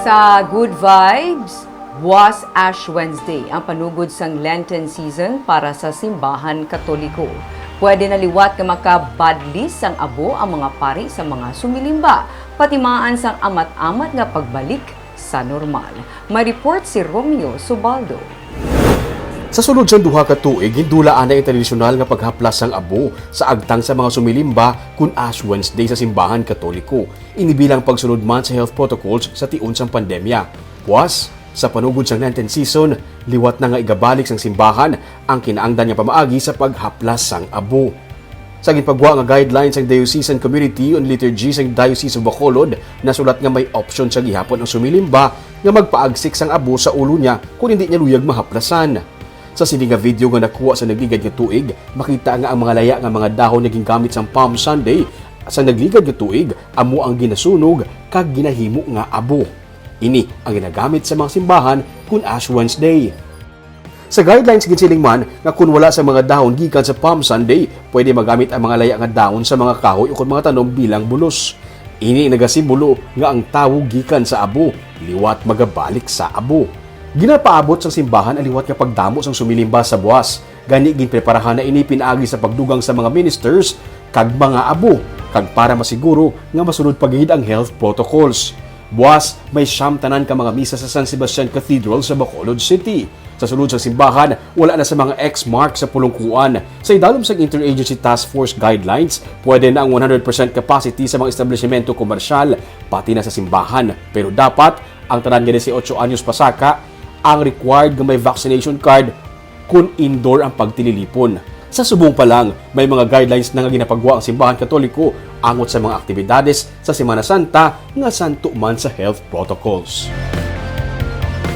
Sa Good Vibes, was Ash Wednesday ang panugod sang Lenten season para sa simbahan Katoliko. Pwede na liwat nga makabadlis sang abo ang mga pari sa mga sumilimba, patimaan sang amat-amat nga pagbalik sa normal. May report si Romeo Subaldo. Sa sulod sa duha ka tuig, hindulaan na ang tradisyonal nga paghaplas sang abo sa agtang sa mga sumilimba kun Ash Wednesday sa simbahan Katoliko. Inibilang pagsunod man sa health protocols sa tiun sang pandemya. Puas, sa panugod sang Lenten season, liwat na nga igabalik sang simbahan ang kinaangdan nga pamaagi sa paghaplas sang abo. Sa ginpagwa nga guidelines sang Diocesan Community on Liturgy sang Diocese of Bacolod, nasulat nga may option sa gihapon ang sumilimba nga magpaagsik sang abo sa ulo niya kung hindi niya luyag mahaplasan. Sa sini nga video nga nakuha sa nagligad nga tuig, makita nga ang mga laya nga mga dahon na gingamit sa Palm Sunday. Sa nagligad nga tuig, amo ang ginasunog kag ginahimo nga abo. Ini ang ginagamit sa mga simbahan kun Ash Wednesday. Sa guidelines ginsiling man nga kun wala sa mga dahon gikan sa Palm Sunday, pwede magamit ang mga laya nga dahon sa mga kahoy o mga tanom bilang bulos. Ini nagasimbolo nga ang tawo gikan sa abo, liwat magabalik sa abo. Ginapaabot sa simbahan ang liwat nga pagdamo sang sumilimba sa buwas. Gani ginpreparahan na ini pinaagi sa pagdugang sa mga ministers kag mga abo, kag para masiguro nga masunod pagid ang health protocols. Buwas, may siyam tanan ka mga misa sa San Sebastian Cathedral sa Bacolod City. Sa sulod sa simbahan, wala na sa mga X-mark sa pulungkuan. Sa idalom sa Interagency Task Force Guidelines, pwede na ang 100% capacity sa mga establishmento komersyal, pati na sa simbahan. Pero dapat, ang tanan nga 18 anyos pasaka, ang required nga may vaccination card kung indoor ang pagtililipon. Sa subong pa lang, may mga guidelines na nga ginapagwa ang simbahan Katoliko angot sa mga aktibidades sa Semana Santa nga santo man sa health protocols.